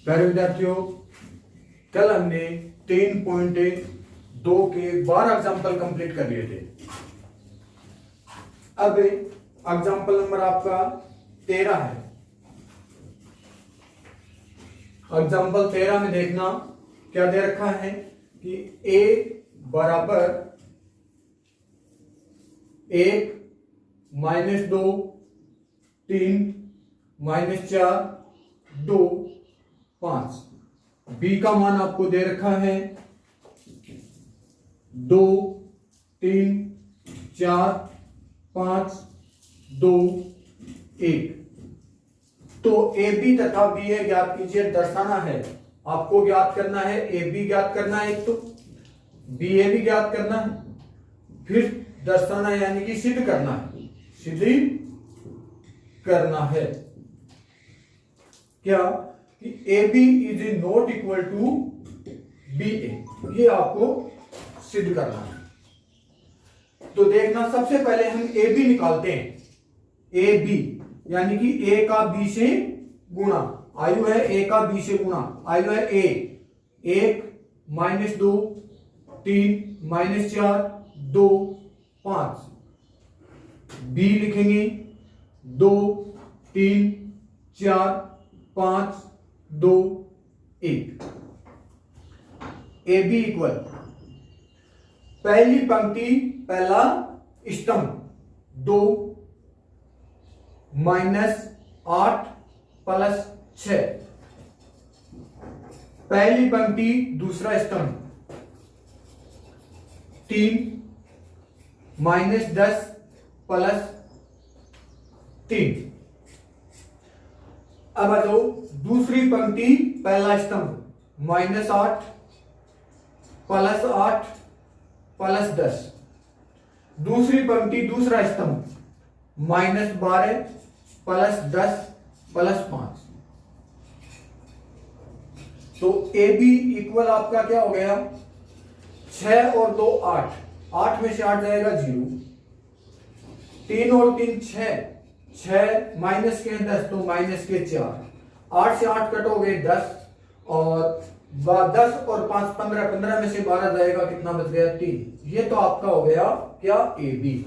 प्यारे विद्यार्थियों, कल हमने 3.2 के 12 एग्जाम्पल कंप्लीट कर लिए थे। अब एग्जाम्पल नंबर आपका 13 है। एग्जाम्पल 13 में देखना क्या दे रखा है कि a बराबर 1 -2 3 -4 2 5। b का मान आपको दे रखा है 2 3 4 5 2 1। तो ए बी तथा बी ए ज्ञात कीजिए, दर्शाना है। आपको ज्ञात करना है, ए बी ज्ञात करना है, एक तो बी ए भी ज्ञात करना है, फिर दर्शाना यानी कि सिद्ध करना है, सिद्ध करना है क्या कि A B is not equal to B A, ये आपको सिद्ध करना है। तो देखना, सबसे पहले हम ए बी निकालते हैं। ए बी यानी कि ए का बी से गुणा, आयु है ए का बी से गुणा, आयु है ए 1 -2 3 -4 2 5। बी लिखेंगे 2 3 4 5 2 1। ए बी इक्वल पहली पंक्ति पहला स्तंभ 2 -8 + 6। पहली पंक्ति दूसरा स्तंभ 3 -10 + 3। अब आ जाओ दूसरी पंक्ति पहला स्तंभ -8 + 8 + 10। दूसरी पंक्ति दूसरा स्तंभ -12 + 10 + 5। तो ए बी इक्वल आपका क्या हो गया, 6 और 2 8, 8 में से 8 जाएगा 0, 3 और 3 6, 6 माइनस के 10 तो माइनस के 4, 8 से 8 कट हो गए 10, और 10 और 5 15, 15 में से 12 जाएगा, कितना बच गया 3। ये तो आपका हो गया क्या, ए बी।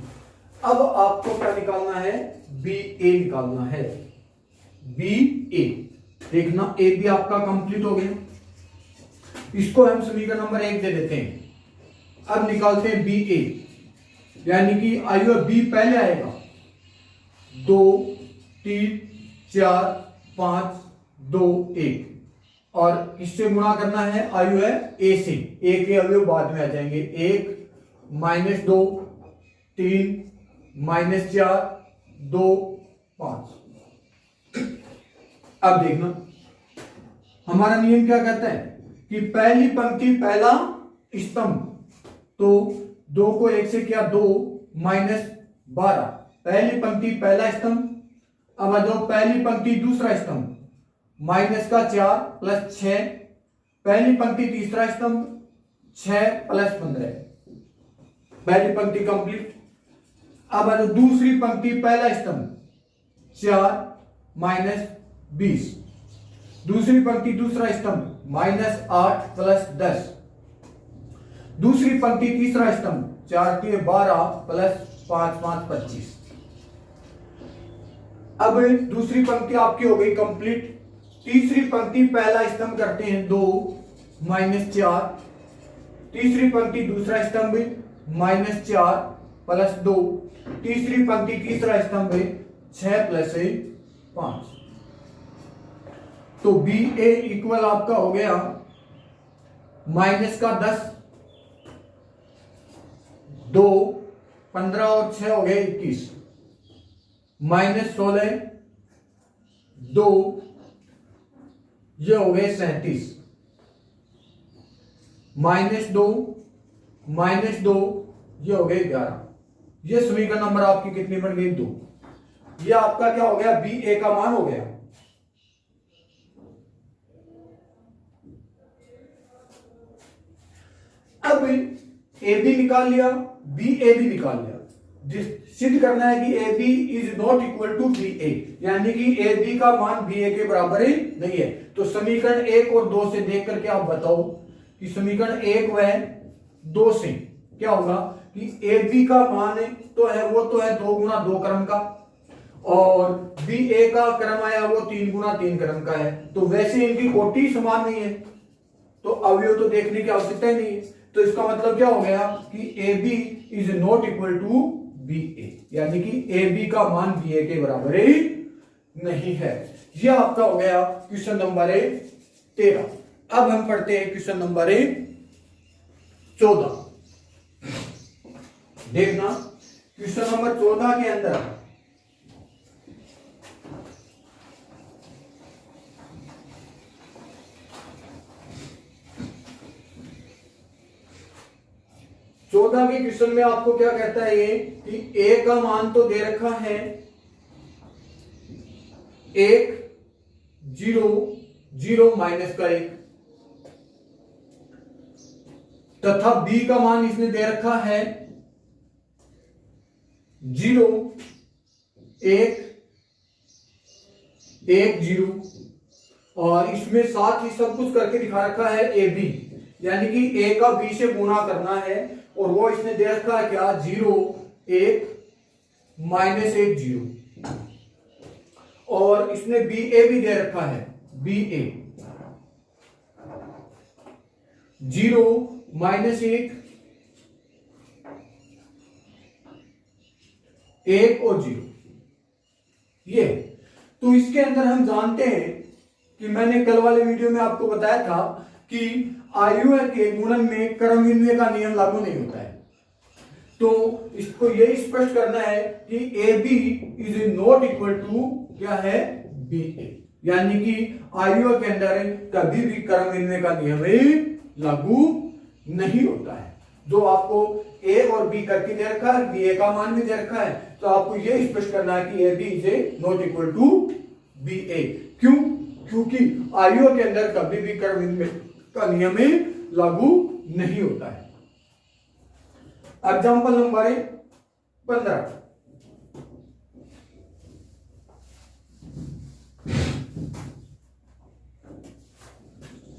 अब आपको क्या निकालना है, बी ए निकालना है, बी ए। देखना ए बी आपका कंप्लीट हो गया, इसको हम समीकरण नंबर 1 दे देते हैं। अब निकालते हैं बी ए, यानी कि आयु बी पहले आएगा 2 3 4 5 2 1, और इससे गुणा करना है, आयु है ए से, ए के अवयव बाद में आ जाएंगे, 1 -2 3 -4 2 5। अब देखना हमारा नियम क्या कहता है कि पहली पंक्ति पहला स्तंभ, तो 2 को 1 से किया 2 -12, पहली पंक्ति पहला स्तंभ। अब आ जाओ पहली पंक्ति दूसरा स्तंभ -4 + 6, पहली पंक्ति तीसरा स्तंभ 6 + 15, पहली पंक्ति कंप्लीट। अब आ जाओ दूसरी पंक्ति पहला स्तंभ 4 - 20, दूसरी पंक्ति दूसरा स्तंभ -8 + 10, दूसरी पंक्ति तीसरा स्तंभ 4 के 12 + 5 5 25। अब दूसरी पंक्ति आपकी हो गई कंप्लीट। तीसरी पंक्ति पहला स्तंभ करते हैं 2 -4, तीसरी पंक्ति दूसरा स्तंभ -4 + 2, तीसरी पंक्ति तीसरा स्तंभ 6 + 5। तो बी ए इक्वल आपका हो गया -10 2 15 और 6 हो गए 21, -16 2 ये हो गए 37, -2 -2 ये हो गए 11। ये समीकरण नंबर आपकी कितनी बन गई, 2। ये आपका क्या हो गया, बी ए का मान हो गया। अब ए बी निकाल लिया, बी ए भी निकाल लिया। सिद्ध करना है कि A B is not equal to B A, यानी कि ए बी का मान बी ए के बराबर ही नहीं है। तो समीकरण 1 और 2 से देख करके आप बताओ कि समीकरण 1 व 2 से क्या होगा कि ए बी का मान तो है वो तो है 2 गुना 2 क्रम का, और बी ए का क्रम आया वो 3 गुना 3 क्रम का है। तो वैसे इनकी कोटि समान नहीं है, तो अवयव तो देखने की आवश्यकता ही नहीं है। तो इसका मतलब क्या हो गया कि A B is not equal to B A, यानी कि ए बी का मान बी ए के बराबर ही नहीं है। यह आपका हो गया क्वेश्चन नंबर 13। अब हम पढ़ते हैं क्वेश्चन नंबर 14। देखना क्वेश्चन नंबर 14 के अंदर चौदह के क्वेश्चन में आपको क्या कहता है ये कि ए का मान तो दे रखा है 1 0 0 माइनस का 1, तथा बी का मान इसने दे रखा है 0 1 1 0, और इसमें साथ ही सब कुछ करके दिखा रखा है ए बी, यानी कि ए का बी से गुणा करना है, और वो इसने दे रखा है क्या 0 1 माइनस 1 0, और इसने बी ए भी दे रखा है बी ए 0 माइनस 1 1 और 0 ये। तो इसके अंदर हम जानते हैं कि मैंने कल वाले वीडियो में आपको बताया था कि आयु के गुणन में क्रमविन्वय का नियम लागू नहीं होता है। तो इसको यही स्पष्ट करना है कि A B is not equal to क्या है बी ए, यानी कि आयु के अंदर कभी भी क्रमविन्वय का नियम लागू नहीं होता है। जो आपको ए और बी करके दे रखा है, बी ए का मान भी दे रखा है, तो आपको यह स्पष्ट करना है कि A B is not equal to B A. क्यों? क्योंकि आयु के अंदर कभी भी क्रमविन्वय का नियम लागू नहीं होता है। Example number 15।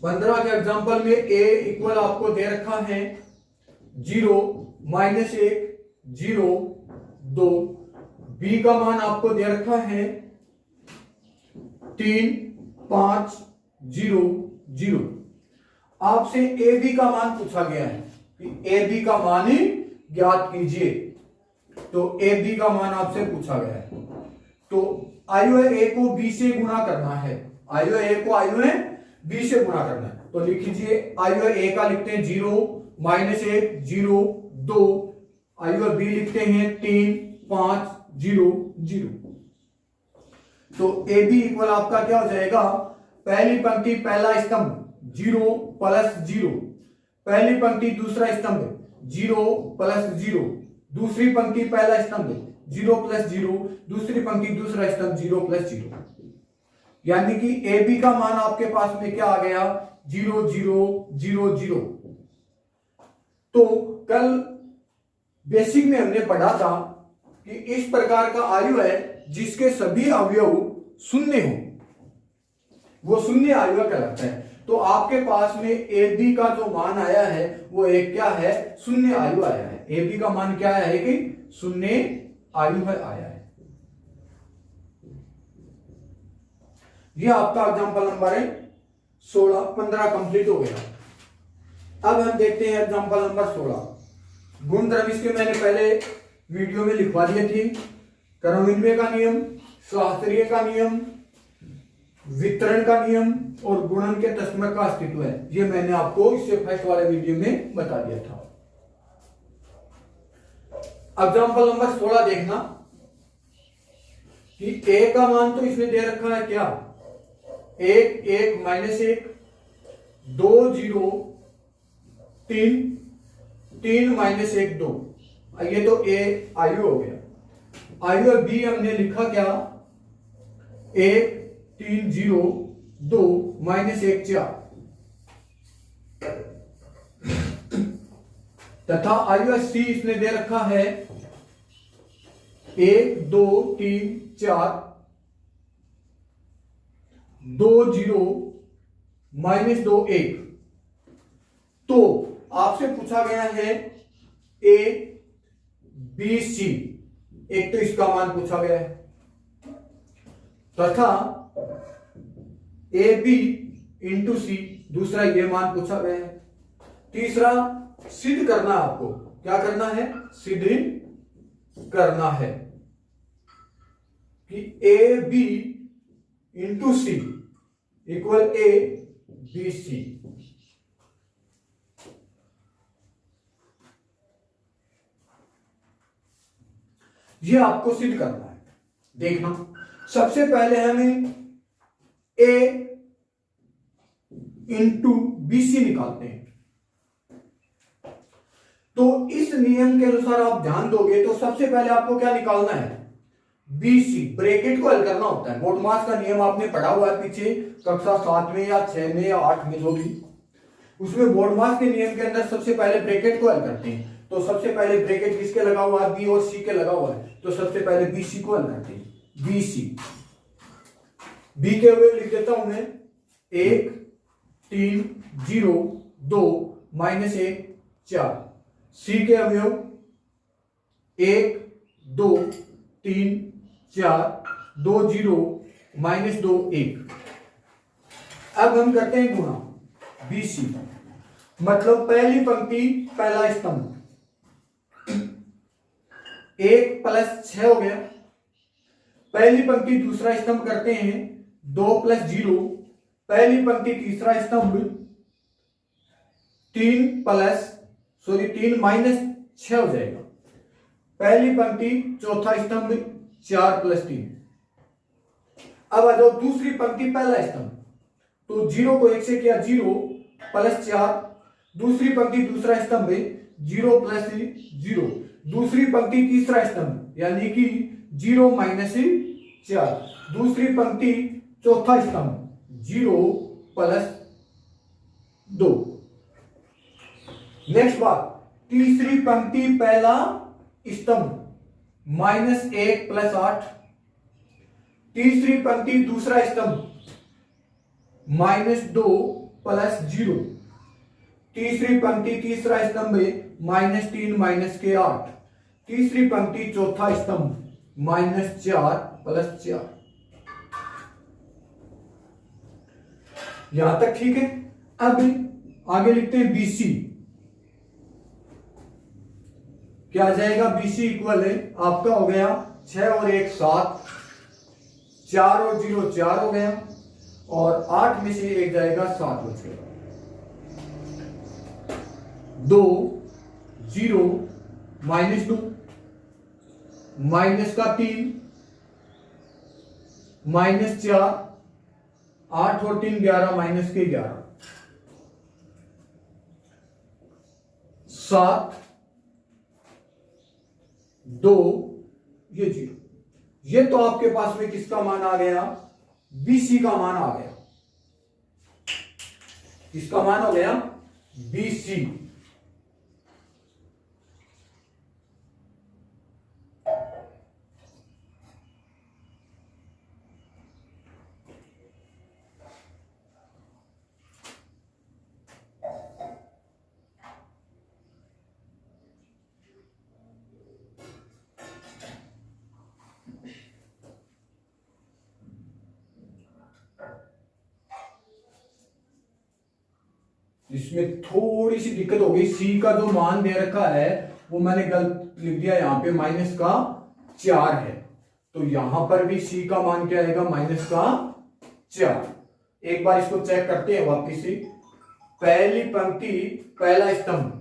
के एग्जाम्पल में ए इक्वल आपको दे रखा है 0 माइनस 1 0 2, बी का मान आपको दे रखा है 3 5 0 0। आपसे ए बी का मान पूछा गया है कि ए बी का मान ही ज्ञात कीजिए। तो ए बी का मान आपसे पूछा गया है, तो आयु ए को बी से गुणा करना है, आयु ए को आयु बी से गुणा करना है। तो लिख लीजिए आयु ए का लिखते हैं 0 माइनस 1 0 2, आयु बी लिखते हैं 3 5 0 0। तो ए बी इक्वल आपका क्या हो जाएगा, पहली पंक्ति पहला स्तंभ 0 प्लस 0, पहली पंक्ति दूसरा स्तंभ 0 प्लस 0, दूसरी पंक्ति पहला स्तंभ 0 प्लस 0, दूसरी पंक्ति दूसरा स्तंभ 0 प्लस 0, यानी कि ए बी का मान आपके पास में क्या आ गया 0 0 0 0। तो कल बेसिक में हमने पढ़ा था कि इस प्रकार का आयु है जिसके सभी अवयव शून्य हो, वो शून्य आयु कहलाता है। तो आपके पास में ए बी का जो मान आया है वो एक क्या है, शून्य आयु आया है। ए बी का मान क्या है कि शून्य आयु है आया है। यह आपका एग्जांपल नंबर 16 15 कंप्लीट हो गया। अब हम देखते हैं एग्जांपल नंबर 16। गुणधर्म इसके मैंने पहले वीडियो में लिखवा दिए थे। क्रमविन्वय का नियम, शास्त्रीय का नियम, वितरण का नियम और गुणन के तस्मर का अस्तित्व है, ये मैंने आपको इससे फर्स्ट वाले वीडियो में बता दिया था। एग्जांपल नंबर 16 देखना कि ए का मान तो इसमें दे रखा है क्या 1 1 माइनस 1 2 0 3 3 माइनस 1 2, ये तो ए आयु हो गया। आयु बी हमने लिखा क्या 1 3 0 2 माइनस 1 4, तथा आयु सी इसने दे रखा है 1 2 3 4, 2 0 -2 1। तो आपसे पूछा गया है ए बी सी, एक तो इसका मान पूछा गया है, तथा ए बी इंटू सी, दूसरा ये मान पूछा गया है। तीसरा सिद्ध करना है आपको, क्या करना है, सिद्ध करना है कि A B into C equal A B C. ये आपको सिद्ध करना है। देखना, सबसे पहले हमें ए इंटू बी सी निकालते हैं। तो इस नियम के अनुसार आप ध्यान दोगे तो सबसे पहले आपको क्या निकालना है, बी सी। ब्रैकेट को हल करना होता है। बोडमास का नियम आपने पढ़ा हुआ है पीछे कक्षा 7 में या 6 में या 8 में, जो भी, उसमें बोडमास के नियम के अंदर सबसे पहले ब्रैकेट को हल करते हैं। तो सबसे पहले ब्रैकेट किसके लगा हुआ है, बी और सी के लगा हुआ है, तो सबसे पहले बी सी को हल करते हैं। बी सी, बी के हुए लिख देता हूं मैं 1 3 0 2 -1 4। सी के अवयव 1 2 3 4 2 0 -2 1। अब हम करते हैं गुणा बी सी, मतलब पहली पंक्ति पहला स्तंभ 1 + 6 हो गया। पहली पंक्ति दूसरा स्तंभ करते हैं 2 + 0, पहली पंक्ति तीसरा स्तंभ 3 -6 हो जाएगा। पहली पंक्ति चौथा स्तंभ 4 + 3। अब आ जाओ दूसरी पंक्ति पहला स्तंभ, तो 0 को 1 से किया 0 + 4, दूसरी पंक्ति दूसरा स्तंभ 0 + 0, दूसरी पंक्ति तीसरा स्तंभ यानी कि 0 - 4, दूसरी पंक्ति चौथा स्तंभ 0 + 2। नेक्स्ट बात, तीसरी पंक्ति पहला स्तंभ -1 + 8, तीसरी पंक्ति दूसरा स्तंभ -2 + 0, तीसरी पंक्ति तीसरा स्तंभ -3 - 8, तीसरी पंक्ति चौथा स्तंभ -4 + 4। यहां तक ठीक है। अब आगे लिखते हैं बीसी। क्या आ जाएगा, बीसी इक्वल है आपका हो गया 6 और 1 7, 4 और 0 4 हो गया, और 8 में से 1 जाएगा 7 हो जाएगा। 2 0 -2 माइनस का 3 -4, 8 और 3 11 -11, 7 2 ये 0। ये तो आपके पास में किसका मान आ गया, बीसी का मान आ गया। किसका मान हो गया, बीसी। इसमें थोड़ी सी दिक्कत हो गई, सी का जो मान दे रखा है वो मैंने गलत लिख दिया, यहां पे -4 है, तो यहां पर भी सी का मान क्या आएगा, -4। एक बार इसको चेक करते हैं वापिस से। पहली पंक्ति पहला स्तंभ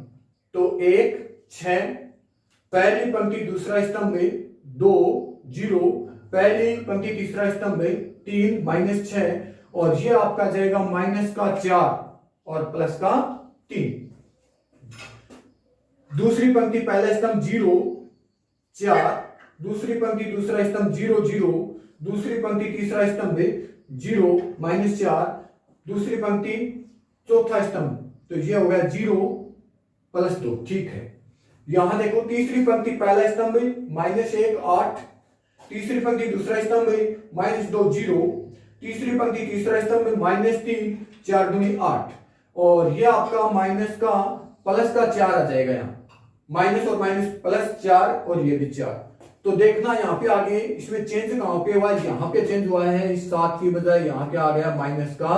तो 1 6, पहली पंक्ति दूसरा स्तंभ 2 0, पहली पंक्ति तीसरा स्तंभ 3 -6, और ये आपका जाएगा -4 और +3। दूसरी पंक्ति पहला स्तंभ 0 4, दूसरी पंक्ति दूसरा स्तंभ 0 0, दूसरी पंक्ति तीसरा स्तंभ 0 -4, दूसरी पंक्ति चौथा स्तंभ, तो ये हो गया 0 + 2। ठीक है। यहां देखो तीसरी पंक्ति पहला स्तंभ -1 8, तीसरी पंक्ति दूसरा स्तंभ -2 0, तीसरी पंक्ति तीसरा स्तंभ -3 4 दूनी 8, और ये आपका माइनस का प्लस का 4 आ जाएगा। यहाँ माइनस और माइनस प्लस 4 और ये भी 4। तो देखना यहाँ पे आगे इसमें चेंज कहां पे हुआ है, यहाँ पे चेंज हुआ है, इस 7 की बजाय यहाँ पे आ गया माइनस का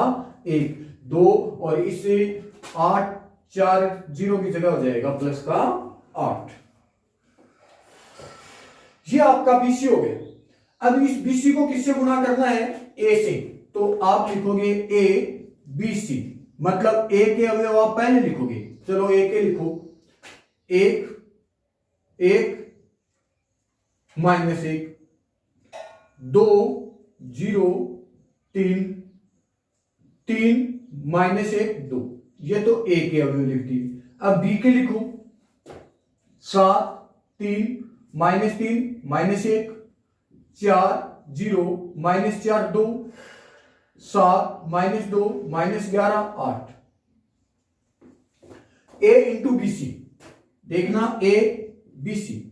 1 2, और इससे 8 4 0 की जगह हो जाएगा प्लस का 8। ये आपका बीसी हो गया। अब इस बीसी को किससे गुणा करना है, ए से, तो आप लिखोगे ए बी सी, मतलब ए के अवयव आप पहले लिखोगे। चलो ए के लिखो, 1 1 -1 2 0 3 3 -1 2, ये तो ए के अवयव लिख दिए। अब बी के लिखो, 7 3 -3 -1 4 0 -4 2 7 -2 -11 8। ए इंटू बी सी, देखना ए बी सी।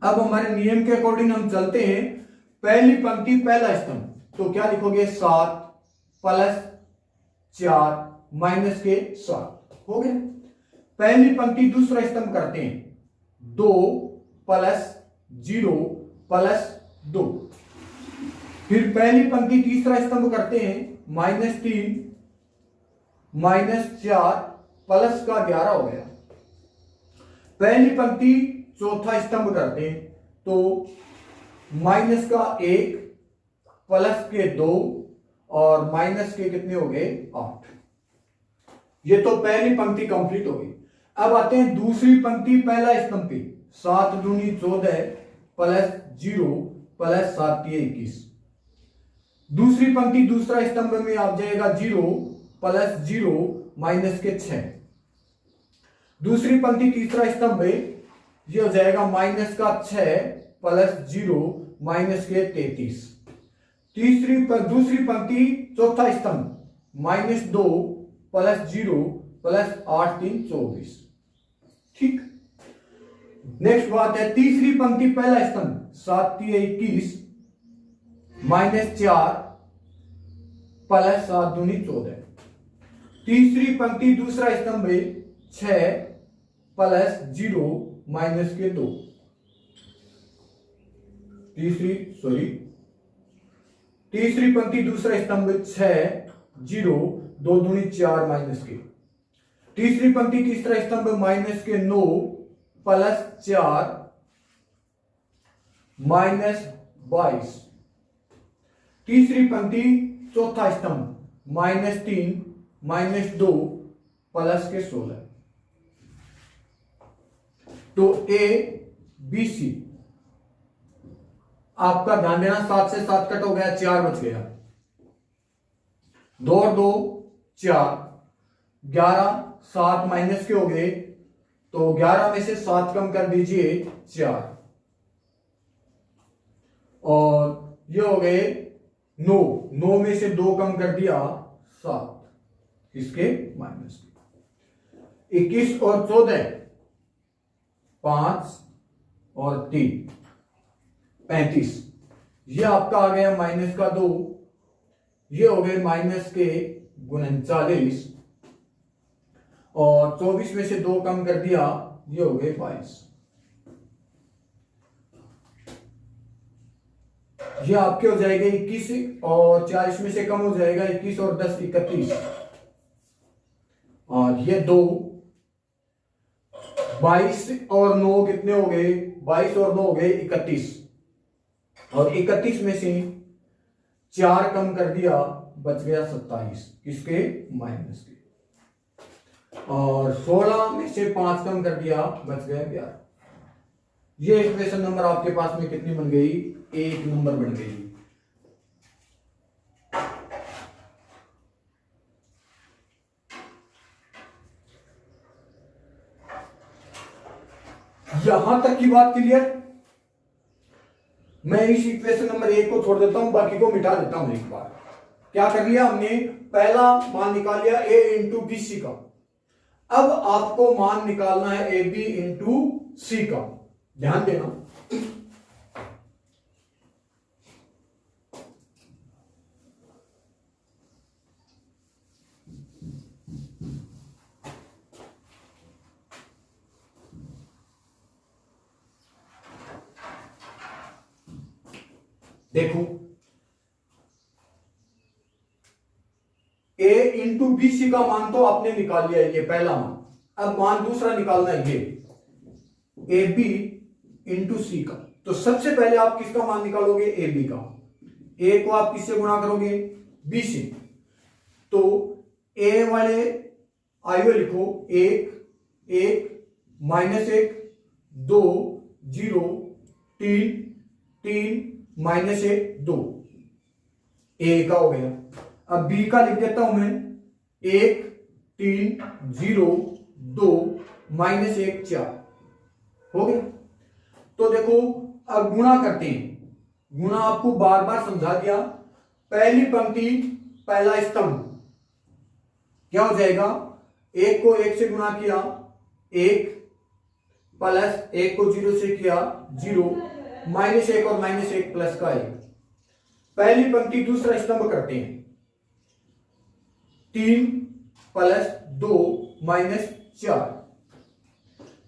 अब हमारे नियम के अकॉर्डिंग हम चलते हैं, पहली पंक्ति पहला स्तंभ, तो क्या लिखोगे 7 प्लस 4 माइनस के 7 हो गया। पहली पंक्ति दूसरा स्तंभ करते हैं, 2 प्लस 0 प्लस 2, फिर पहली पंक्ति तीसरा स्तंभ करते हैं, -3 -4 प्लस का 11 हो गया। पहली पंक्ति चौथा स्तंभ करते हैं, तो माइनस का 1 प्लस के 2 और माइनस के कितने हो गए 8। ये तो पहली पंक्ति कंप्लीट हो गई। अब आते हैं दूसरी पंक्ति पहला स्तंभ पे, 7 दूनी 14 प्लस 0 प्लस 7 21। दूसरी पंक्ति दूसरा स्तंभ में आ जाएगा 0 प्लस 0 माइनस के 6। दूसरी पंक्ति तीसरा स्तंभ ये हो जाएगा माइनस का 6 प्लस 0 माइनस के 33। दूसरी पंक्ति चौथा स्तंभ -2 प्लस 0 प्लस 8 3 24। ठीक, नेक्स्ट बात है तीसरी पंक्ति पहला स्तंभ, 7 3 21 -4 प्लस 7 दूनी 14। तीसरी पंक्ति दूसरा स्तंभ 6 प्लस 0 माइनस के 2। तीसरी पंक्ति दूसरा स्तंभ 6 0 2 दूनी 4 माइनस के। तीसरी पंक्ति तीसरा स्तंभ माइनस के 9 प्लस 4 माइनस 22। तीसरी पंक्ति चौथा स्तंभ -3 -2 प्लस के 16। तो ए बी सी आपका ध्यान देना, 7 से 7 कट हो गया, 4 बच गया, 2 और 2 4, 11 7 माइनस के हो गए, तो 11 में से 7 कम कर दीजिए 4, और ये हो गए 9 में से 2 कम कर दिया 7, इसके माइनस 21 और 14 5 और 3 35। ये आपका आ गया माइनस का 2, ये हो गए माइनस के 39, और 24 में से 2 कम कर दिया, ये हो गए 22। ये आपके हो जाएंगे 21, और 40 में से कम हो जाएगा 21 और 10 31, और ये 2 22 और 9 कितने हो गए, 22 और 9 हो गए 31, और 31 में से 4 कम कर दिया, बच गया 27, किसके माइनस के, और 16 में से 5 कम कर दिया, बच गया 11। ये इक्वेशन नंबर आपके पास में कितनी बन गई, 1 नंबर बन गई। यहां तक की बात क्लियर। मैं इस इक्वेशन नंबर 1 को छोड़ देता हूं, बाकी को मिटा देता हूं एक बार। क्या कर लिया हमने, पहला मान निकाल लिया a इंटू बी सी का। अब आपको मान निकालना है ए बी इंटू सी का। ध्यान देना, देखो ए इंटू बी सी का मान तो आपने निकाल लिया, ये पहला मान। अब मान दूसरा निकालना है, ये ए बी इंटू सी का। तो सबसे पहले आप किसका मान निकालोगे? ए बी का। ए को आप किससे गुणा करोगे? बी से। तो ए वाले आयु लिखो, एक एक माइनस एक, दो जीरो, तीन तीन माइनस एक, दो। ए का हो गया। अब बी का लिख देता हूं मैं, एक तीन जीरो दो माइनस एक, चार। हो गया। तो देखो अब गुणा करते हैं। गुणा आपको बार बार समझा दिया। पहली पंक्ति पहला स्तंभ क्या हो जाएगा? एक को एक से गुणा किया, एक प्लस एक को जीरो से किया, जीरो, माइनस एक और माइनस एक प्लस का एक। पहली पंक्ति दूसरा स्तंभ करते हैं, तीन प्लस दो माइनस चार।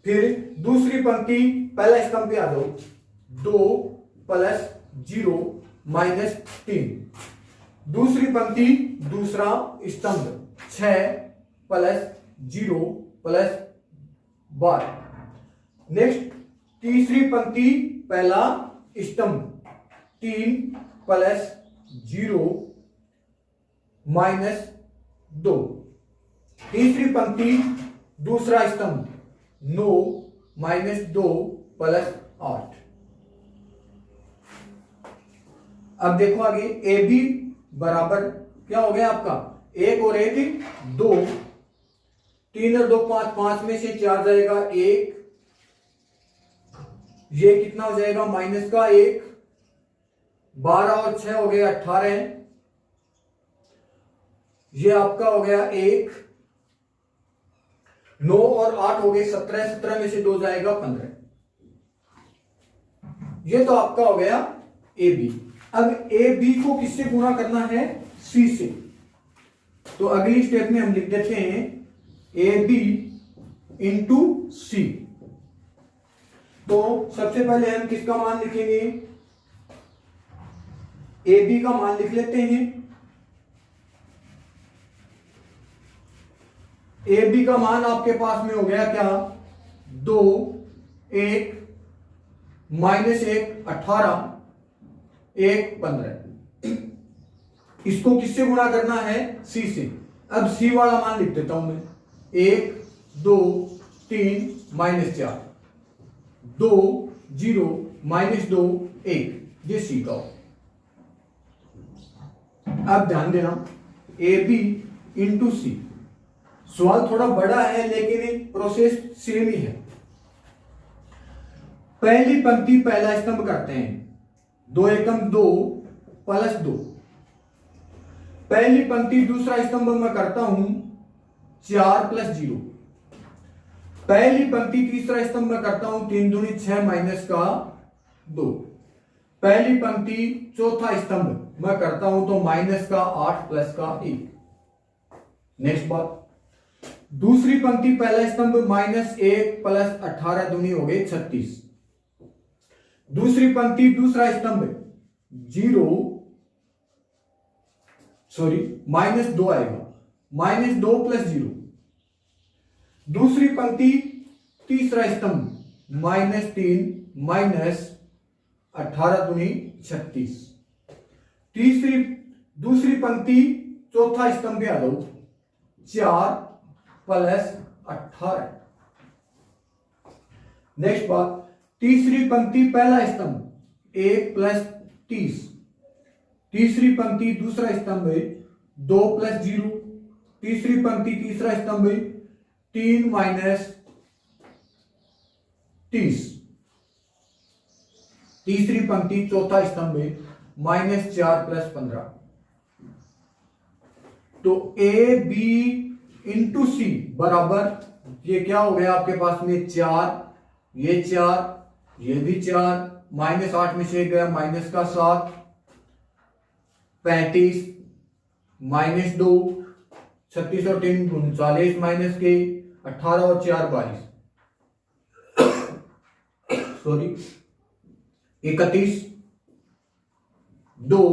फिर दूसरी पंक्ति पहला स्तंभ पे आ जाओ, दो प्लस जीरो माइनस तीन। दूसरी पंक्ति दूसरा स्तंभ, छह प्लस जीरो प्लस बारह। नेक्स्ट तीसरी पंक्ति पहला स्तंभ, तीन प्लस जीरो माइनस दो। तीसरी पंक्ति दूसरा स्तंभ, नौ माइनस दो प्लस आठ। अब देखो आगे, ए बी बराबर क्या हो गया आपका? एक और एक दो, तीन और दो पांच, पांच में से चार जाएगा एक, ये कितना हो जाएगा? माइनस का एक। बारह और छह हो गया 18, ये आपका हो गया एक। नौ और आठ हो गए 17, 17 में से दो जाएगा 15। ये तो आपका हो गया ए बी। अब ए बी को किससे गुणा करना है? सी से। तो अगली स्टेप में हम लिख देते हैं ए बी इंटू सी। तो सबसे पहले हम किसका मान लिखेंगे? ए बी का मान लिख लेते हैं। ए बी का मान आपके पास में हो गया क्या? दो, एक, माइनस एक 18, एक 15। इसको किससे गुणा करना है? सी से। अब सी वाला मान लिख देता हूं मैं, एक, दो, तीन, माइनस चार, दो, जीरो, माइनस दो, एक। ये सी का हो। अब ध्यान देना, ए बी इंटू सी। सवाल थोड़ा बड़ा है लेकिन प्रोसेस सेम ही है। पहली पंक्ति पहला स्तंभ करते हैं, दो एकम दो प्लस दो। पहली पंक्ति दूसरा स्तंभ मैं करता हूं, चार प्लस जीरो। पहली पंक्ति तीसरा स्तंभ में करता हूं, तीन दूनी छह माइनस का दो। पहली पंक्ति चौथा स्तंभ मैं करता हूं तो माइनस का आठ प्लस का एक। नेक्स्ट बात, दूसरी पंक्ति पहला स्तंभ माइनस एक प्लस 18 दूनी हो गए 36। दूसरी पंक्ति दूसरा स्तंभ जीरो, सॉरी माइनस दो आएगा, माइनस दो प्लस जीरो। दूसरी पंक्ति तीसरा स्तंभ माइनस तीन माइनस 18 दूनी 36। तीसरी दूसरी पंक्ति चौथा स्तंभ पे आ जाओ, चार प्लस 18। नेक्स्ट बात, तीसरी पंक्ति पहला स्तंभ एक प्लस 30। तीसरी पंक्ति दूसरा स्तंभ दो प्लस जीरो। तीसरी पंक्ति तीसरा स्तंभ तीन माइनस 30। तीसरी पंक्ति चौथा स्तंभ माइनस चार प्लस 15। तो ए बी इंटू सी बराबर ये क्या हो गया आपके पास में 4, ये 4, ये भी 4, -8 में से गया माइनस का 7, 35, -2, 36 और 3 39 माइनस के 18 और 4 22, सॉरी 31, 2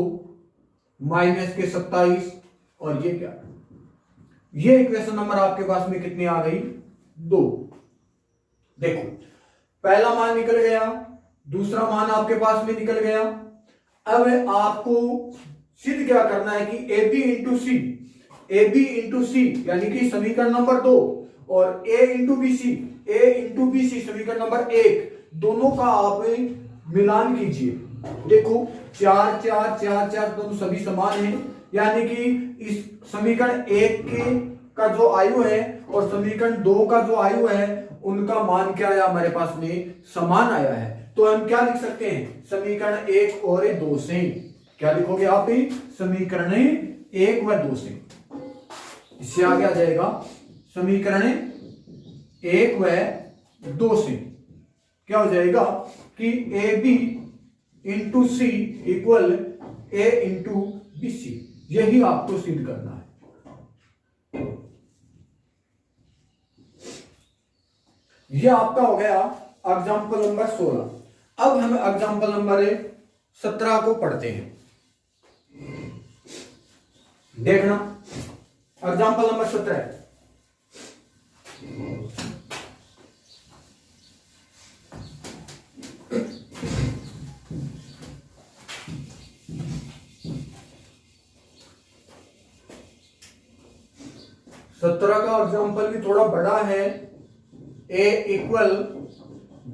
माइनस के 27 और ये क्या, ये इक्वेशन नंबर आपके पास में कितनी आ गई 2। देखो पहला मान निकल गया, दूसरा मान आपके पास में निकल गया। अब आपको सिद्ध क्या करना है कि ए बी इंटू सी यानी कि समीकरण नंबर 2 और ए इंटू बी सी समीकरण नंबर 1 दोनों का आप मिलान कीजिए। देखो 4 4 4 4 दोनों सभी समान हैं, यानी कि इस समीकरण 1 का जो आयु है और समीकरण 2 का जो आयु है उनका मान क्या आया हमारे पास में समान आया है। तो हम क्या लिख सकते हैं समीकरण 1 और 2 से, क्या लिखोगे आप समीकरण 1 व 2 से, इससे आगे आ जाएगा समीकरण 1 व 2 से क्या हो जाएगा कि A B into C equal A into B C, यही आपको सिद्ध करना है। यह आपका हो गया एग्जाम्पल नंबर 16। अब हम एग्जाम्पल नंबर 17 को पढ़ते हैं। देखना एग्जाम्पल नंबर 17, का एग्जाम्पल भी थोड़ा बड़ा है। ए इक्वल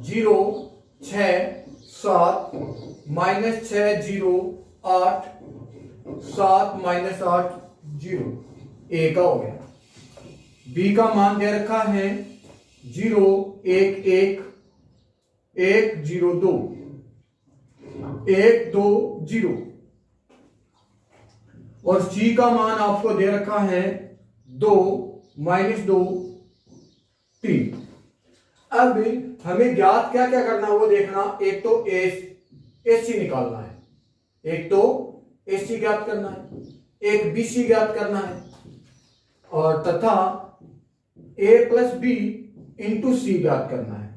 0 6 7 -6 0 8 7 -8 0, ए का हो गया। बी का मान दे रखा है 0 1 1 1 0 2 1 2 0 और सी का मान आपको दे रखा है 2 -2 3। अब हमें ज्ञात क्या क्या करना है वो देखना। एक तो एसी निकालना है, एक तो एसी ज्ञात करना है, एक बीसी ज्ञात करना है और तथा ए प्लस बी इंटू सी ज्ञात करना है।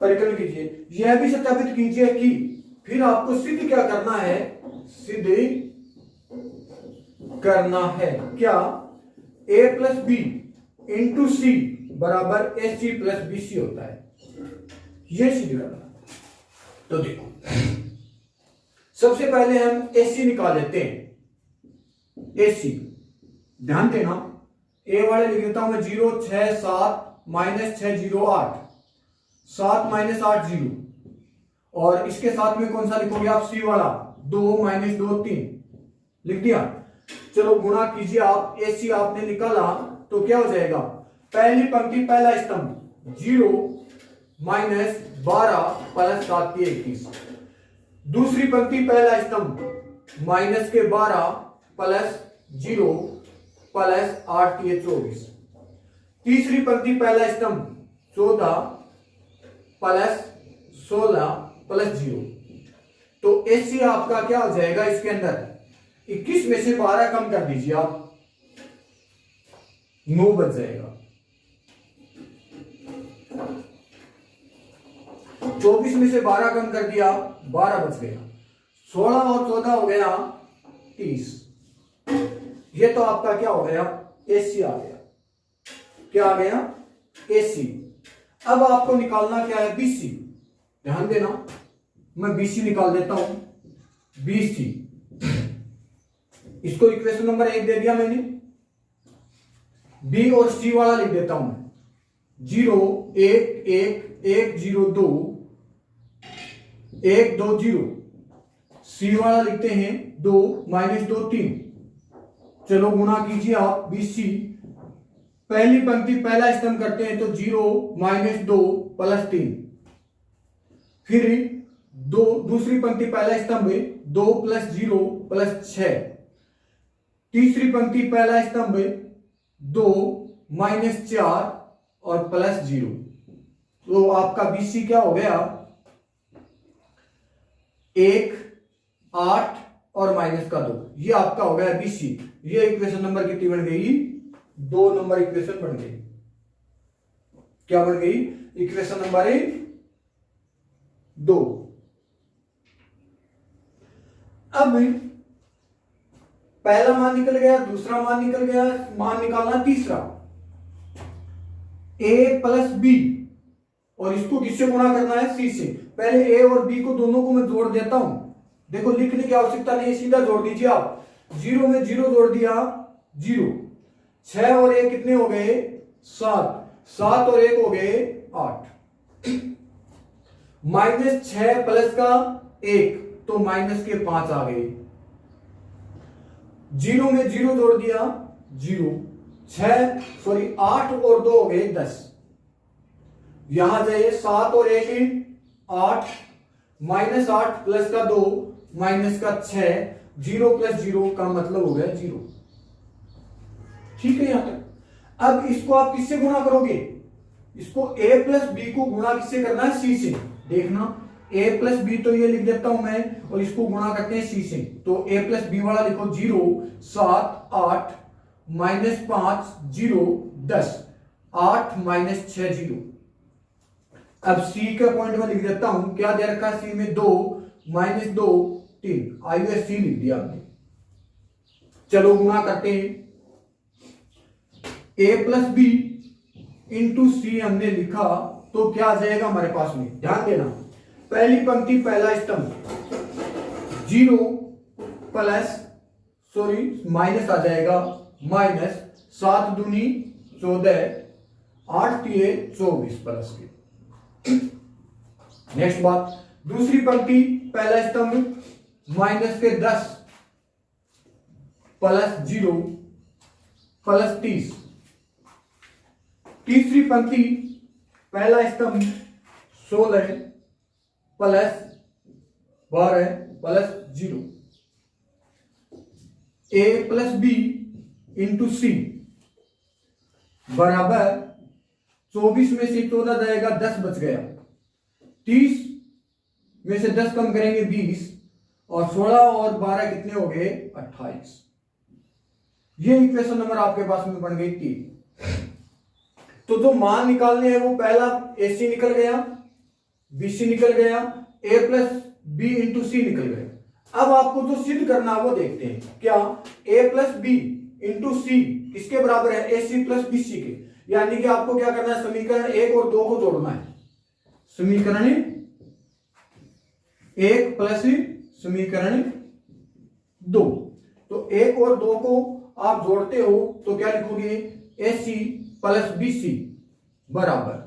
परिकलन कीजिए, यह भी सत्यापित कीजिए कि फिर आपको सिद्ध क्या करना है, सिद्ध करना है क्या ए प्लस बी इंटू सी बराबर ए सी प्लस बी सी होता है, यह सिद्ध करना। तो देखो सबसे पहले हम एसी निकाल लेते हैं। एसी ध्यान देना, ए वाले लिख देता हूं मैं 0 6 7 -6 0 8 7 -8 0 और इसके साथ में कौन सा लिखोगे आप सी वाला 2 -2 3 लिख दिया। चलो गुणा कीजिए आप, एसी आपने निकाला तो क्या हो जाएगा, पहली पंक्ति पहला स्तंभ 0 -12 प्लस 7 21, दूसरी पंक्ति पहला स्तंभ -12 प्लस 0 प्लस 8 24, तीसरी पंक्ति पहला स्तंभ 14 प्लस 16 प्लस 0। तो एसी आपका क्या हो जाएगा, इसके अंदर 21 में से 12 कम कर दीजिए आप, 9 बच जाएगा। 24 में से 12 कम कर दिया, 12 बच गया। 16 और 14 हो गया 30। ये तो आपका क्या हो गया, एसी आ गया। क्या आ गया, एसी। अब आपको निकालना क्या है, बीसी। ध्यान देना, मैं बीसी निकाल देता हूं। बीसी, इसको इक्वेशन नंबर 1 दे दिया मैंने। बी और सी वाला लिख देता हूं मैं, 0 1 1 1 0 2 1 2 0। सी वाला लिखते हैं 2 -2 3। चलो गुणा कीजिए आप, बीसी पहली पंक्ति पहला स्तंभ करते हैं तो 0 -2 प्लस 3, फिर दूसरी पंक्ति पहला स्तंभ 2 + 0 + 6, तीसरी पंक्ति पहला स्तंभ 2 -4 और +0। तो आपका BC क्या हो गया, 1, 8 और -2। ये आपका हो गया BC। ये इक्वेशन नंबर कितनी बन गई, 2 नंबर इक्वेशन बन गई। क्या बन गई, इक्वेशन नंबर 2। अब पहला मान निकल गया, दूसरा मान निकल गया, मान निकालना तीसरा, A + B, और इसको किससे गुणा करना है, C से। पहले A और B को दोनों को मैं जोड़ देता हूं। देखो लिखने की आवश्यकता नहीं, सीधा जोड़ दीजिए आप। 0 में 0 जोड़ दिया 0, 6 और 1 कितने हो गए, 7, 7 और 1 हो गए 8, -6 प्लस का 1 तो -5 आ गए। 0 में 0 जोड़ दिया 0, 8 और 2 हो गए 10। यहां जाइए, 7 और 1 8, -8 प्लस का 2 -6, 0 + 0 का मतलब हो गया 0। ठीक है यहां तक। अब इसको आप किससे गुणा करोगे, इसको A + B को गुणा किससे करना है, C से। देखना A + B तो ये लिख देता हूं मैं, और इसको गुणा करते हैं C से। तो A + B वाला लिखो 0, 7, 8, -5, 0, 10, 8 -6 0। अब C का पॉइंट में लिख देता हूं, क्या दे रखा है C में, 2, -2, 3, IUC लिख दिया हमने। चलो गुणा करते हैं, A + B × C हमने लिखा, तो क्या आ जाएगा हमारे पास में, ध्यान देना। पहली पंक्ति पहला स्तंभ 0 प्लस माइनस आ जाएगा, -7 दूनी 14, 8 तिये 24 प्लस के। नेक्स्ट बात, दूसरी पंक्ति पहला स्तंभ -10 प्लस 0 प्लस 30। तीसरी पंक्ति पहला स्तंभ 16 plus 12 plus 0। A + B × C बराबर 24 में से 14 जाएगा, 10 बच गया। 30 में से 10 कम करेंगे 20, और 16 और 12 कितने हो गए, 28। ये इक्वेशन नंबर आपके पास में बन गई 3। तो जो मान निकालने हैं वो पहला AC निकल गया, BC निकल गया, A + B × C निकल गया। अब आपको जो सिद्ध करना है वो देखते हैं। क्या, A + B × C किसके बराबर है, AC + BC के। यानी कि आपको क्या करना है, समीकरण 1 और 2 को जोड़ना है। समीकरण 1 प्लस समीकरण 2। तो 1 और 2 को आप जोड़ते हो तो क्या लिखोगे, AC + BC बराबर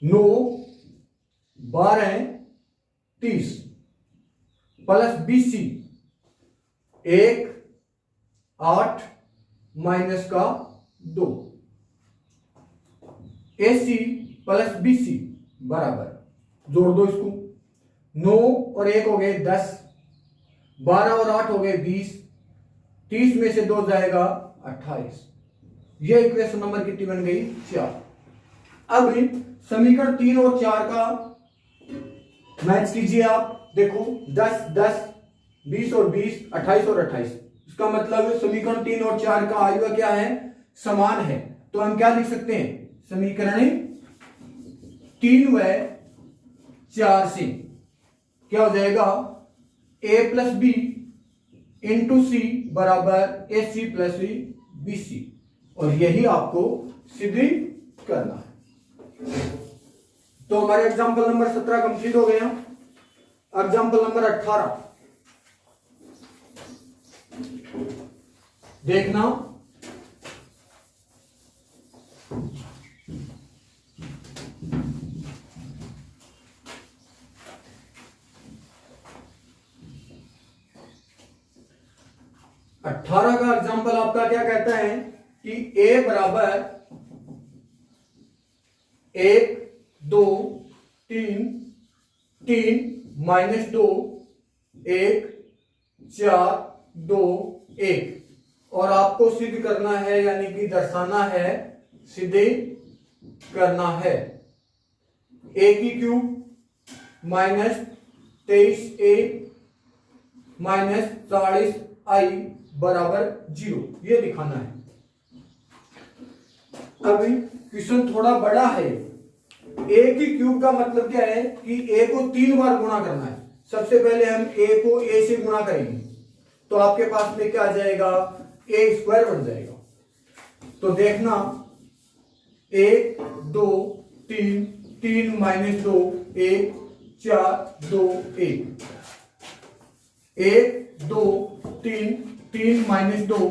9, 12, 30 प्लस BC 1, 8 -2। AC + BC बराबर, जोड़ दो इसको, 9 और 1 हो गए 10, 12 और 8 हो गए 20, 30 में से 2 जाएगा 28। ये इक्वेशन नंबर कितनी बन गई, 4। अब समीकरण 3 और 4 का मैच कीजिए आप। देखो 10, 10, 20 और 20, 28 और 28। इसका मतलब समीकरण 3 और 4 का आयु क्या है, समान है। तो हम क्या लिख सकते हैं, समीकरण 3 व 4 से क्या हो जाएगा, A + B × C बराबर AC + BC। और यही आपको सिद्ध करना है। तो हमारे एग्जाम्पल नंबर 17 कंप्लीट हो गया। एग्जाम्पल नंबर 18 देखना। अठारह का एग्जाम्पल आपका क्या कहता है कि A बराबर 1, 2, 3, 3 -2, 1, 4, 2, 1 और आपको सिद्ध करना है, यानी कि दर्शाना है, सिद्ध करना है। ए की cube minus 23a minus 40i बराबर 0, ये दिखाना है। अभी क्वेश्चन थोड़ा बड़ा है। ए की क्यूब का मतलब क्या है कि ए को 3 बार गुणा करना है। सबसे पहले हम ए को ए से गुणा करेंगे तो आपके पास में क्या आ जाएगा, ए स्क्वायर बन जाएगा। तो देखना 1 2 3, 3 माइनस 2 1, 4 2 1, 1 2 3, 3 माइनस 2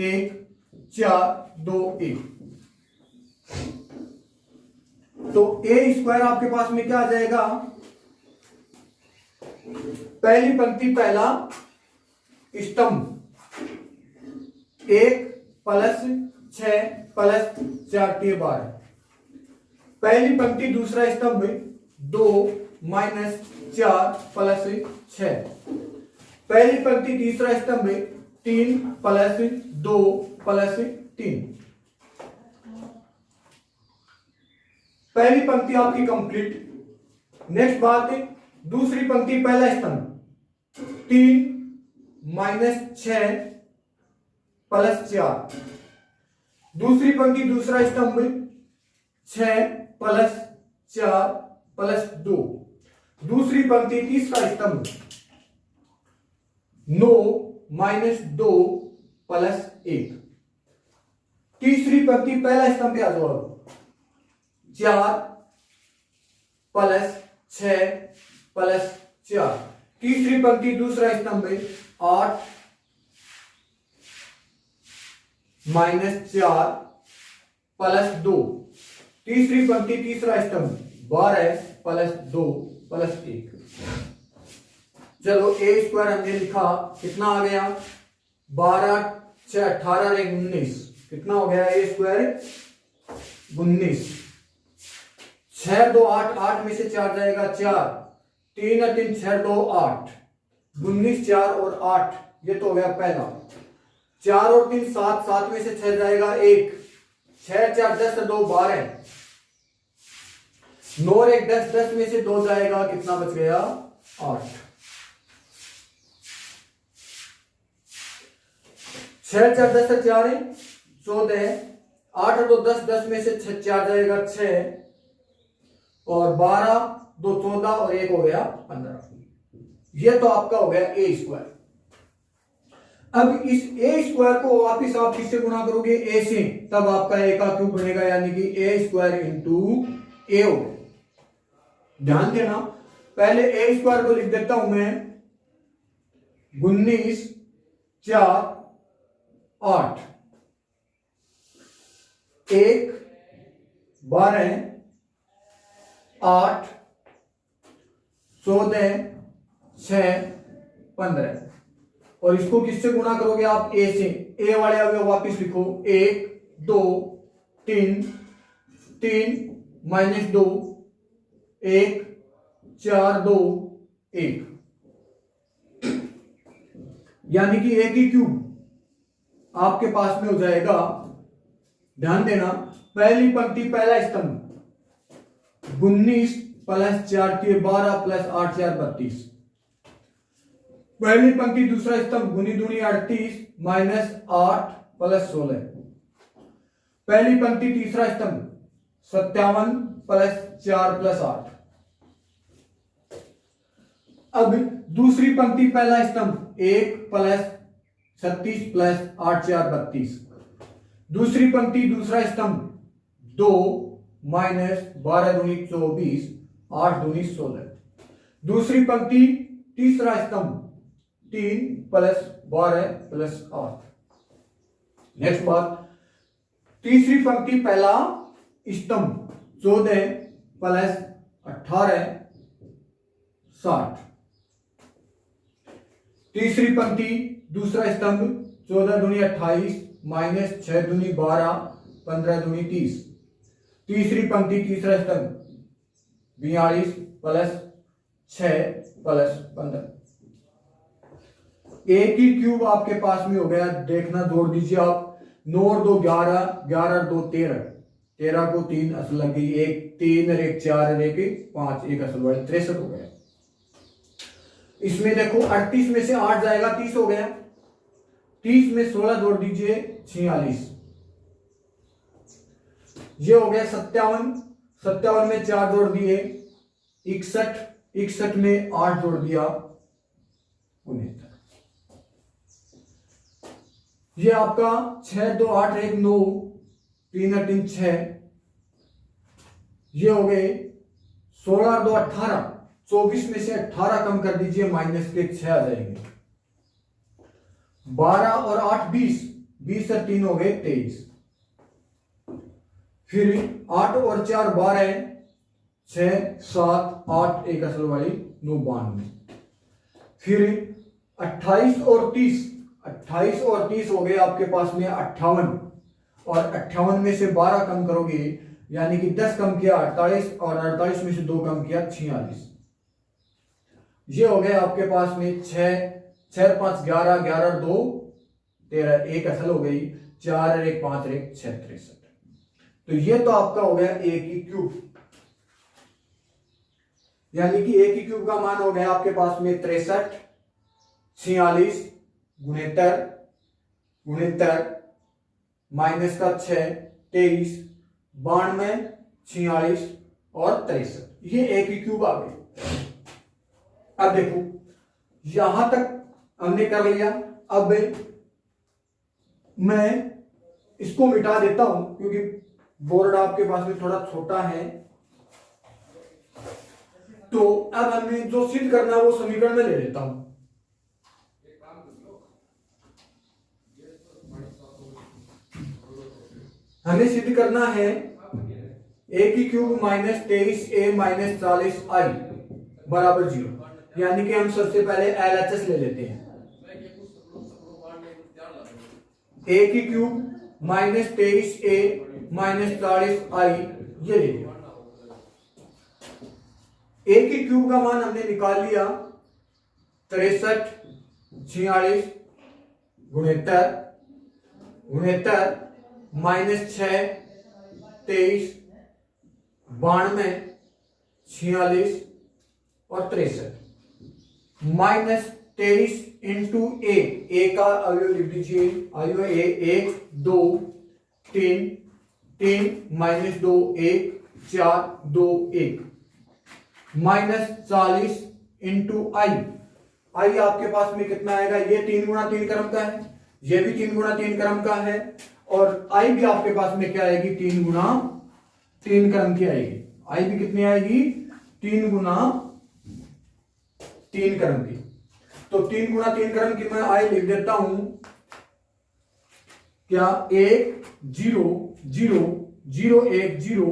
1, 4 2 1। तो ए स्क्वायर आपके पास में क्या आ जाएगा, पहली पंक्ति पहला स्तंभ 1 प्लस 6 प्लस 4 12, पहली पंक्ति दूसरा स्तंभ 2 माइनस 4 प्लस 6, पहली पंक्ति तीसरा स्तंभ 3 प्लस 2 प्लस 3। पहली पंक्ति आपकी कंप्लीट। नेक्स्ट बात, दूसरी पंक्ति पहला स्तंभ 3 माइनस 6 प्लस 4, दूसरी पंक्ति दूसरा स्तंभ 6 प्लस 4 प्लस 2, दूसरी पंक्ति तीसरा स्तंभ 9 माइनस 2 प्लस 1, तीसरी पंक्ति पहला स्तंभ क्या जवाब 4 प्लस 6 प्लस 4, तीसरी पंक्ति दूसरा स्तंभ 8 माइनस 4 प्लस 2, तीसरी पंक्ति तीसरा स्तंभ 12 प्लस 2 प्लस 1। चलो ए स्क्वायर हमने लिखा, कितना आ गया 12 6 18 19, कितना हो गया ए स्क्वायर 19। 6 2 8, 8 में से 4 जाएगा 4, 3 और 3 6 2 8, 19 4 और 8, ये तो हो गया पहला। 4 और 3 7, 7 में से 6 जाएगा 1, 6 4 10 2 12, 9 और 1 10, 10 में से 2 जाएगा, कितना बच गया 8। 6 4 10 4 14, 8 और 2 10, 10 में से 6 4 जाएगा 6, और 12 2 14 और 1 हो गया 15। ये तो आपका हो गया ए स्क्वायर। अब इस ए स्क्वायर को वापिस आप किससे गुणा करोगे, ए से, तब आपका ए का क्यूब बनेगा, यानी कि ए स्क्वायर इंटू ए हो गया। ध्यान देना, पहले ए स्क्वायर को लिख देता हूं मैं 19 4 8, 1 12 8 14 6 15, और इसको किससे गुणा करोगे आप, ए से। ए वाले अवयव वापिस लिखो 1 2 3, 3 माइनस 2 1 4 2 1, यानी कि ए की क्यूब आपके पास में हो जाएगा। ध्यान देना, पहली पंक्ति पहला स्तंभ 19 प्लस 4 12 प्लस 8 4 32, पहली पंक्ति दूसरा स्तंभ गुनी दूनी 38 माइनस 8 प्लस 16, पहली पंक्ति तीसरा स्तंभ 57 प्लस 4 प्लस 8। अब दूसरी पंक्ति पहला स्तंभ 1 प्लस 36 प्लस 8 4 32, दूसरी पंक्ति दूसरा स्तंभ 2 माइनस 12 दूनी 24 8 दूनी 16, दूसरी पंक्ति तीसरा स्तंभ 3 प्लस 12 प्लस 8। नेक्स्ट बात, तीसरी पंक्ति पहला स्तंभ 14 प्लस 18 60, तीसरी पंक्ति दूसरा स्तंभ 14 दूनी 28 माइनस 6 दूनी 12 15 दूनी 30, तीसरी पंक्ति तीसरा स्तंभ 42 प्लस 6 प्लस 15। ए की क्यूब आपके पास में हो गया, देखना जोड़ दीजिए आप, 9 और 2 11, 11 और 2 13, 13 को 3 असल लग गई, एक 3 और एक 4 और एक 5, एक असल बढ़े 63 हो गया। इसमें देखो 38 में से 8 जाएगा 30 हो गया, 30 में 16 जोड़ दीजिए 46, ये हो गया 57, 57 में 4 जोड़ दिए 61, 61 में 8 जोड़ दिया 69, ये आपका 6 2 8 1 9, 3 और 3 6, ये हो गए 16 और 2 18, 24 में से 18 कम कर दीजिए, माइनस के 6 आ जाएंगे, 12 और 8 20, 20 और 3 हो गए 23, फिर 8 और 4 12, 6 7 8 एक असल वाली 9 92, फिर 28 और 30, 28 और 30 हो गए आपके पास में 58, और 58 में से 12 कम करोगे यानी कि 10 कम किया 48, और 48 में से 2 कम किया 46, ये हो गए आपके पास में 6 6 5 11, 11 और 2 13, एक असल हो गई, 4 और 1 5 और 1 6 63। तो ये तो आपका हो गया ए की क्यूब, यानी कि ए की क्यूब का मान हो गया आपके पास में 63, 46 गुणेतर गुणेतर माइनस का 6 23 92 46 और 63, ये ए की क्यूब आ गई। अब देखो यहां तक हमने कर लिया, अब मैं इसको मिटा देता हूं क्योंकि बोर्ड आपके पास में थोड़ा छोटा है। तो अब हमें जो सिद्ध करना है वो समीकरण में ले लेता हूं। हमें सिद्ध करना है ए की cube minus 23a minus 40i बराबर 0, यानी कि हम सबसे पहले LHS ले लेते हैं। ए की cube minus 23a minus 40i ये ले लिया। ए की क्यूब का मान हमने निकाल लिया 63 46 गुणेतर गुणेतर माइनस 6 23 92 46 और 63 माइनस 23 इंटू ए का अवयव लिख दीजिए, अवयव ए 1 2 3 3 माइनस 2 1 4 2 1 माइनस 40 इंटू आई आपके पास में कितना आएगा, ये 3 गुणा 3 क्रम का है, ये भी 3 गुणा 3 क्रम का है, और आई भी आपके पास में क्या आएगी 3 गुणा 3 क्रम की आएगी। आई भी कितनी आएगी 3 गुणा 3 क्रम की। तो 3 गुणा 3 क्रम की मैं आई लिख देता हूं क्या 1 0 0 0 1 0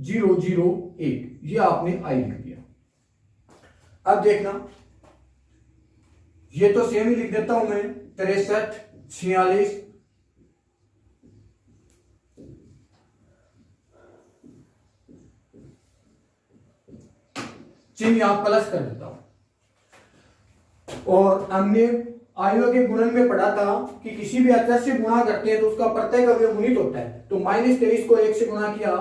0 0 1, ये आपने आई लिख दिया। अब देखना ये तो सेम ही लिख देता हूं मैं 63 46 चिन्ह यहां प्लस कर देता हूं। और हमने आयुओं के गुणन में पढ़ा था कि किसी भी अचर से गुणा करते हैं तो उसका प्रत्येक अवयव गुणित होता है। तो माइनस 23 को 1 से गुणा किया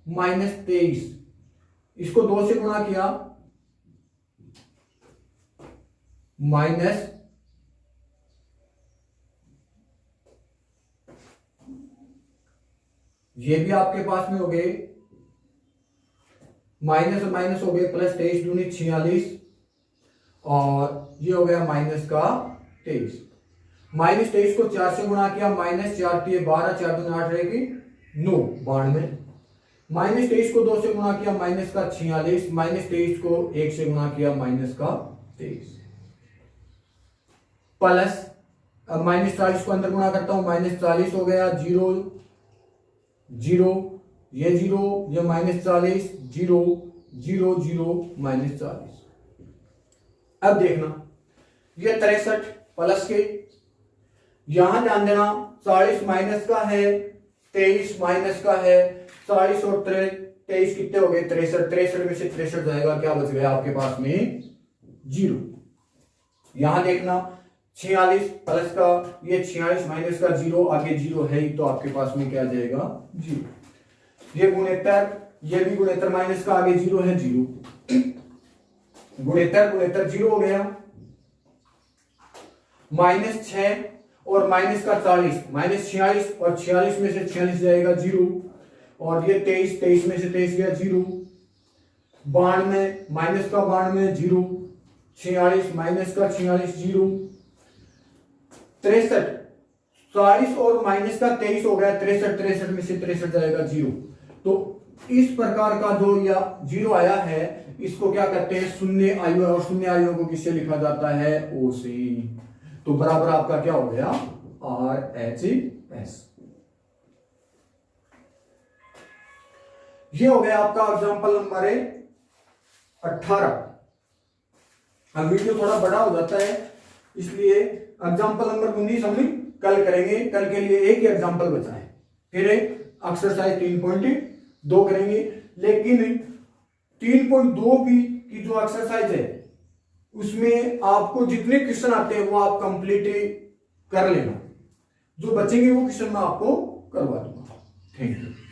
माइनस 23, इसको 2 से गुणा किया माइनस ये भी आपके पास में हो गए माइनस और माइनस हो गए प्लस 23 दूनी 46, और ये हो गया माइनस का 23। माइनस 23 को 4 से गुणा किया माइनस 4 3 12 4 दूनी 8 रहेगी 9 92। माइनस 23 को 2 से गुणा किया माइनस का 46, माइनस 23 को 1 से गुणा किया माइनस का 23 प्लस, अब माइनस 40 को अंदर गुणा करता हूं माइनस 40 हो गया 0 0, ये 0 ये माइनस 40 0 0 0 माइनस 40। अब देखना ये 63 प्लस के, यहां ध्यान देना 40 माइनस का है 23 माइनस का है, 40 और 23 कितने हो गए 63, 63 में से 63 जाएगा, क्या बच गया आपके पास में 0। यहां देखना 46 प्लस का ये 46 माइनस का 0, आगे 0 है ही, तो आपके पास में क्या आ जाएगा 0। ये गुणेतर, ये भी गुणेतर माइनस का, आगे 0 है 0, गुणेतर गुणेतर 0 हो गया। -6 और माइनस का 40, -46 और 46 में से 46 जाएगा 0, और ये 23, 23 में से 23 गया 0, 92 माइनस का 92 0, 46 माइनस का 46 0, 63, 40 और माइनस का 23 हो गया 63, 63 में से 63 जाएगा 0। तो इस प्रकार का जो या 0 आया है, इसको क्या कहते हैं शून्य आयु, और शून्य आयु को किससे लिखा जाता है OC। तो बराबर आपका क्या हो गया RHS। ये हो गया आपका एग्जांपल नंबर 18। अब वीडियो थोड़ा बड़ा हो जाता है, इसलिए एग्जांपल नंबर 19 हम कल करेंगे। कल के लिए एक ही एग्जांपल बचा है, फिर एक्सरसाइज 3.2 करेंगे। लेकिन 3.2 भी की जो एक्सरसाइज है उसमें आपको जितने क्वेश्चन आते हैं वो आप कंप्लीट कर लेना, जो बचेंगे वो क्वेश्चन मैं आपको करवा दूंगा। Thank you.